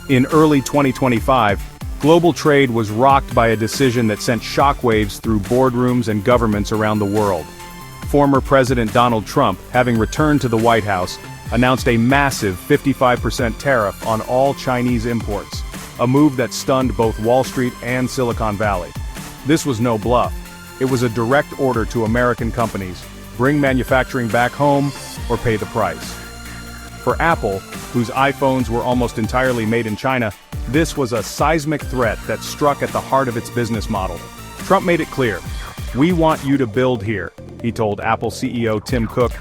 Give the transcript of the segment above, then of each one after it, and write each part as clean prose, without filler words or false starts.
In early 2025, global trade was rocked by a decision that sent shockwaves through boardrooms and governments around the world. Former President Donald Trump, having returned to the White House, announced a massive 55% tariff on all Chinese imports, a move that stunned both Wall Street and Silicon Valley. This was no bluff. It was a direct order to American companies: bring manufacturing back home or pay the price. For Apple, whose iPhones were almost entirely made in China, this was a seismic threat that struck at the heart of its business model. Trump made it clear, "We want you to build here," he told Apple CEO Tim Cook,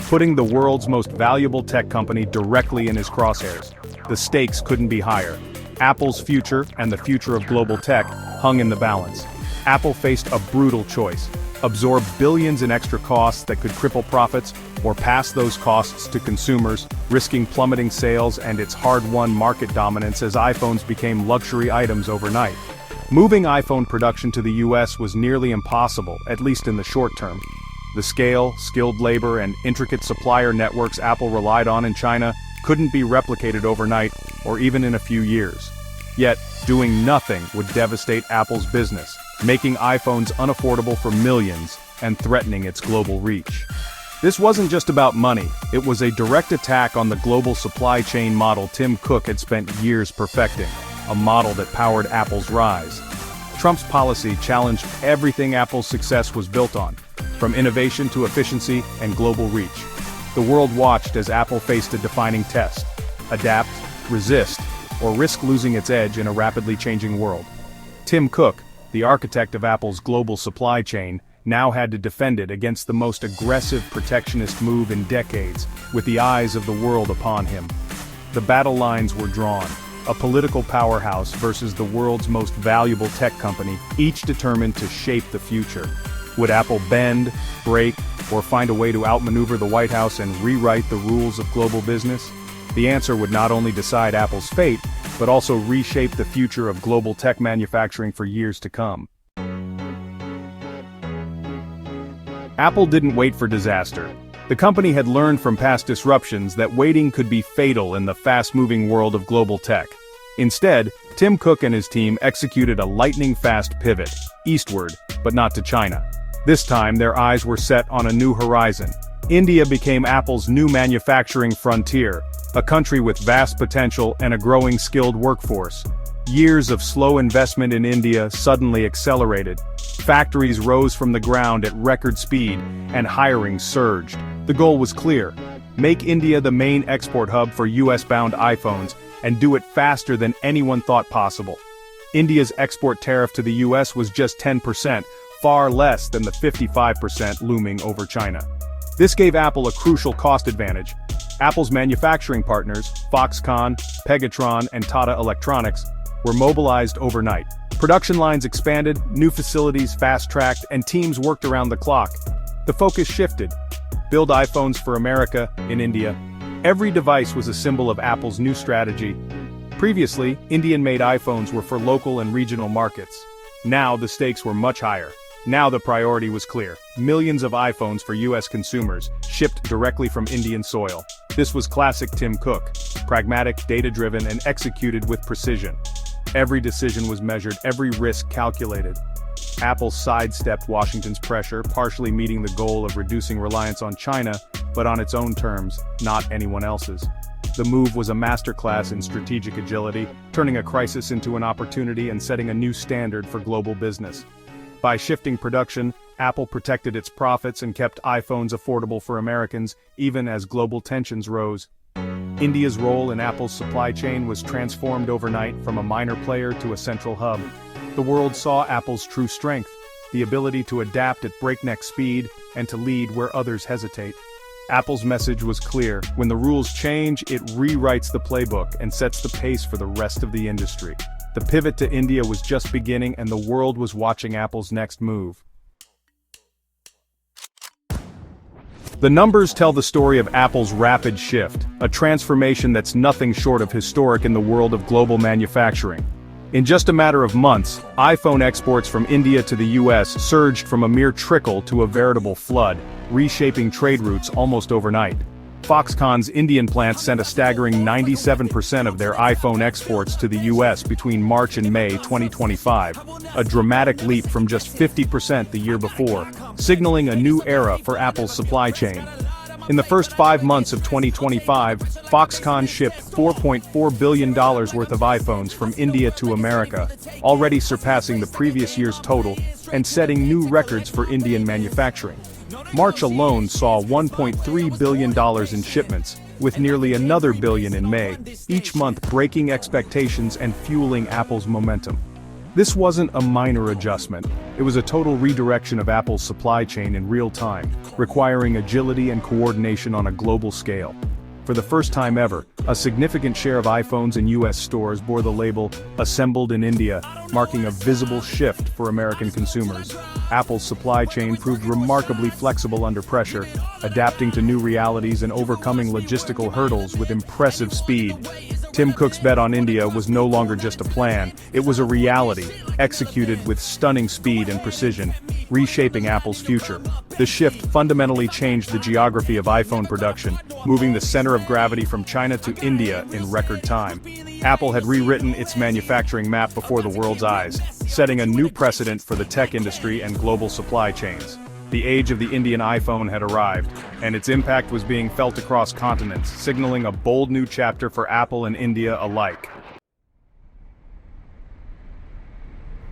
putting the world's most valuable tech company directly in his crosshairs. The stakes couldn't be higher. Apple's future and the future of global tech hung in the balance. Apple faced a brutal choice: absorb billions in extra costs that could cripple profits, or pass those costs to consumers, risking plummeting sales and its hard-won market dominance as iPhones became luxury items overnight. Moving iPhone production to the US was nearly impossible, at least in the short term. The scale, skilled labor, and intricate supplier networks Apple relied on in China couldn't be replicated overnight, or even in a few years. Yet, doing nothing would devastate Apple's business, making iPhones unaffordable for millions and threatening its global reach. This wasn't just about money, it was a direct attack on the global supply chain model Tim Cook had spent years perfecting, a model that powered Apple's rise. Trump's policy challenged everything Apple's success was built on, from innovation to efficiency and global reach. The world watched as Apple faced a defining test: adapt, resist, or risk losing its edge in a rapidly changing world. Tim Cook, the architect of Apple's global supply chain, now had to defend it against the most aggressive protectionist move in decades, with the eyes of the world upon him. The battle lines were drawn: a political powerhouse versus the world's most valuable tech company, each determined to shape the future. Would Apple bend, break, or find a way to outmaneuver the White House and rewrite the rules of global business? The answer would not only decide Apple's fate, but also reshape the future of global tech manufacturing for years to come. Apple didn't wait for disaster. The company had learned from past disruptions that waiting could be fatal in the fast-moving world of global tech. Instead, Tim Cook and his team executed a lightning-fast pivot, eastward, but not to China. This time, their eyes were set on a new horizon. India became Apple's new manufacturing frontier, a country with vast potential and a growing skilled workforce. Years of slow investment in India suddenly accelerated. Factories rose from the ground at record speed, and hiring surged. The goal was clear: make India the main export hub for US-bound iPhones, and do it faster than anyone thought possible. India's export tariff to the US was just 10%, far less than the 55% looming over China. This gave Apple a crucial cost advantage. Apple's manufacturing partners, Foxconn, Pegatron, and Tata Electronics, were mobilized overnight. Production lines expanded, new facilities fast-tracked, and teams worked around the clock. The focus shifted: build iPhones for America, in India. Every device was a symbol of Apple's new strategy. Previously, Indian-made iPhones were for local and regional markets. Now the stakes were much higher. Now the priority was clear: millions of iPhones for US consumers, shipped directly from Indian soil. This was classic Tim Cook: pragmatic, data-driven, and executed with precision. Every decision was measured, every risk calculated. Apple sidestepped Washington's pressure, partially meeting the goal of reducing reliance on China, but on its own terms, not anyone else's. The move was a masterclass in strategic agility, turning a crisis into an opportunity and setting a new standard for global business. By shifting production, Apple protected its profits and kept iPhones affordable for Americans, even as global tensions rose. India's role in Apple's supply chain was transformed overnight from a minor player to a central hub. The world saw Apple's true strength: the ability to adapt at breakneck speed and to lead where others hesitate. Apple's message was clear: when the rules change, it rewrites the playbook and sets the pace for the rest of the industry. The pivot to India was just beginning, and the world was watching Apple's next move. The numbers tell the story of Apple's rapid shift, a transformation that's nothing short of historic in the world of global manufacturing. In just a matter of months, iPhone exports from India to the US surged from a mere trickle to a veritable flood, reshaping trade routes almost overnight. Foxconn's Indian plant sent a staggering 97% of their iPhone exports to the US between March and May 2025, a dramatic leap from just 50% the year before, signaling a new era for Apple's supply chain. In the first 5 months of 2025, Foxconn shipped $4.4 billion worth of iPhones from India to America, already surpassing the previous year's total and setting new records for Indian manufacturing. March alone saw $1.3 billion in shipments, with nearly another billion in May, each month breaking expectations and fueling Apple's momentum. This wasn't a minor adjustment, it was a total redirection of Apple's supply chain in real time, requiring agility and coordination on a global scale. For the first time ever, a significant share of iPhones in US stores bore the label, "Assembled in India," marking a visible shift for American consumers. Apple's supply chain proved remarkably flexible under pressure, adapting to new realities and overcoming logistical hurdles with impressive speed. Tim Cook's bet on India was no longer just a plan, it was a reality, executed with stunning speed and precision, reshaping Apple's future. The shift fundamentally changed the geography of iPhone production, moving the center of gravity from China to India in record time. Apple had rewritten its manufacturing map before the world's eyes, setting a new precedent for the tech industry and global supply chains. The age of the Indian iPhone had arrived, and its impact was being felt across continents, signaling a bold new chapter for Apple and India alike.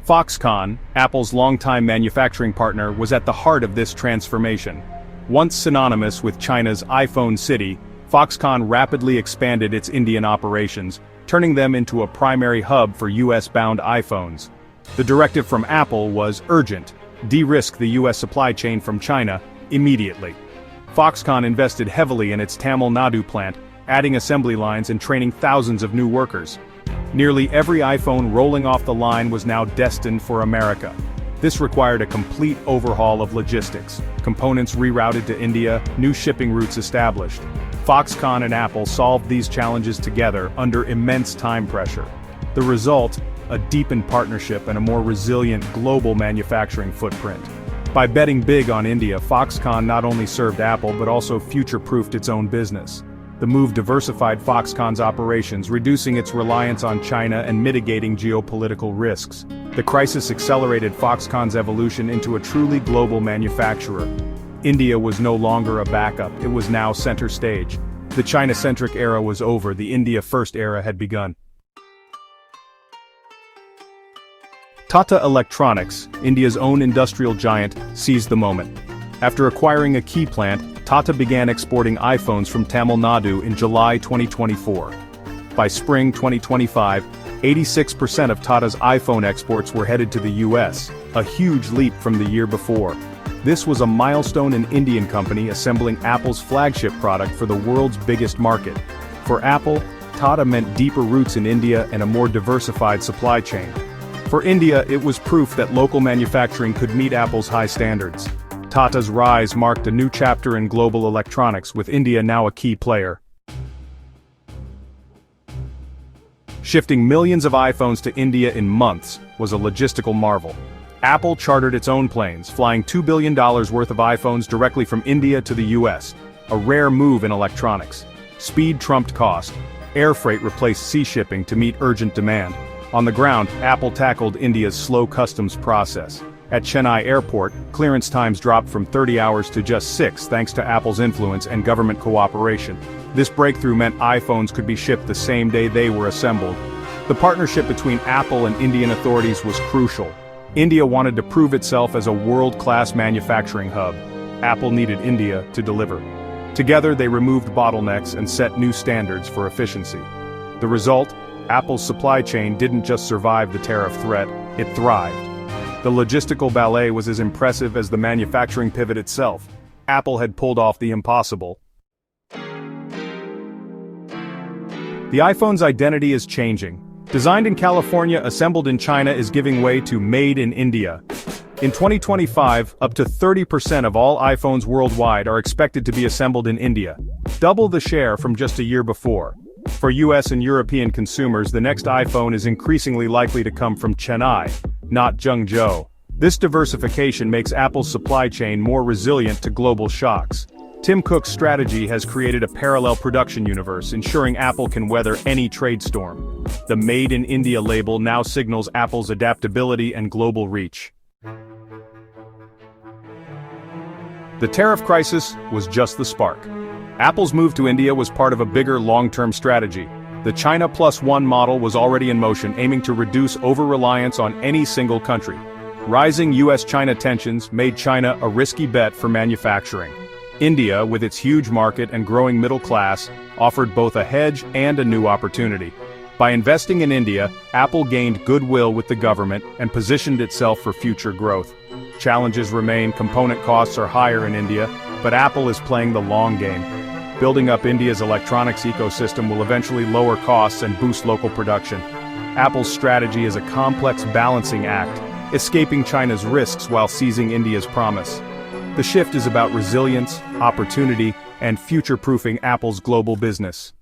Foxconn, Apple's longtime manufacturing partner, was at the heart of this transformation. Once synonymous with China's iPhone city, Foxconn rapidly expanded its Indian operations, turning them into a primary hub for US-bound iPhones. The directive from Apple was urgent: de-risk the US supply chain from China, immediately. Foxconn invested heavily in its Tamil Nadu plant, adding assembly lines and training thousands of new workers. Nearly every iPhone rolling off the line was now destined for America. This required a complete overhaul of logistics, components rerouted to India, new shipping routes established. Foxconn and Apple solved these challenges together under immense time pressure. The result: a deepened partnership and a more resilient global manufacturing footprint. By betting big on India, Foxconn not only served Apple but also future-proofed its own business. The move diversified Foxconn's operations, reducing its reliance on China and mitigating geopolitical risks. The crisis accelerated Foxconn's evolution into a truly global manufacturer. India was no longer a backup, it was now center stage. The China-centric era was over, the India-first era had begun. Tata Electronics, India's own industrial giant, seized the moment. After acquiring a key plant, Tata began exporting iPhones from Tamil Nadu in July 2024. By spring 2025, 86% of Tata's iPhone exports were headed to the US, a huge leap from the year before. This was a milestone in Indian company assembling Apple's flagship product for the world's biggest market. For Apple, Tata meant deeper roots in India and a more diversified supply chain. For India, it was proof that local manufacturing could meet Apple's high standards. Tata's rise marked a new chapter in global electronics, with India now a key player. Shifting millions of iPhones to India in months was a logistical marvel. Apple chartered its own planes, flying $2 billion worth of iPhones directly from India to the US, a rare move in electronics. Speed trumped cost. Air freight replaced sea shipping to meet urgent demand. On the ground, Apple tackled India's slow customs process. At Chennai Airport, clearance times dropped from 30 hours to just 6 thanks to Apple's influence and government cooperation. This breakthrough meant iPhones could be shipped the same day they were assembled. The partnership between Apple and Indian authorities was crucial. India wanted to prove itself as a world-class manufacturing hub. Apple needed India to deliver. Together they removed bottlenecks and set new standards for efficiency. The result? Apple's supply chain didn't just survive the tariff threat, it thrived. The logistical ballet was as impressive as the manufacturing pivot itself. Apple had pulled off the impossible. The iPhone's identity is changing. Designed in California, assembled in China is giving way to Made in India. In 2025, up to 30% of all iPhones worldwide are expected to be assembled in India, double the share from just a year before. For US and European consumers, the next iPhone is increasingly likely to come from Chennai, not Zhengzhou. This diversification makes Apple's supply chain more resilient to global shocks. Tim Cook's strategy has created a parallel production universe, ensuring Apple can weather any trade storm. The Made in India label now signals Apple's adaptability and global reach. The tariff crisis was just the spark. Apple's move to India was part of a bigger long-term strategy. The China Plus One model was already in motion, aiming to reduce over-reliance on any single country. Rising US-China tensions made China a risky bet for manufacturing. India, with its huge market and growing middle class, offered both a hedge and a new opportunity. By investing in India, Apple gained goodwill with the government and positioned itself for future growth. Challenges remain, component costs are higher in India, but Apple is playing the long game. Building up India's electronics ecosystem will eventually lower costs and boost local production. Apple's strategy is a complex balancing act, escaping China's risks while seizing India's promise. The shift is about resilience, opportunity, and future-proofing Apple's global business.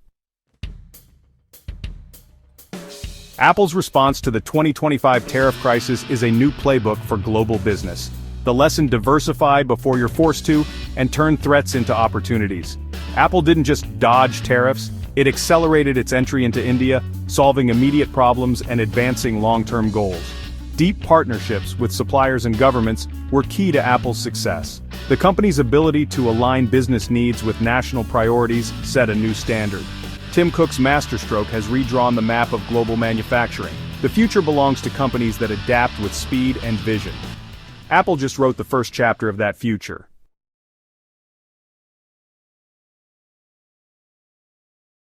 Apple's response to the 2025 tariff crisis is a new playbook for global business. The lesson: diversify before you're forced to, and turn threats into opportunities. Apple didn't just dodge tariffs, it accelerated its entry into India, solving immediate problems and advancing long-term goals. Deep partnerships with suppliers and governments were key to Apple's success. The company's ability to align business needs with national priorities set a new standard. Tim Cook's Masterstroke has redrawn the map of global manufacturing. The future belongs to companies that adapt with speed and vision. Apple just wrote the first chapter of that future.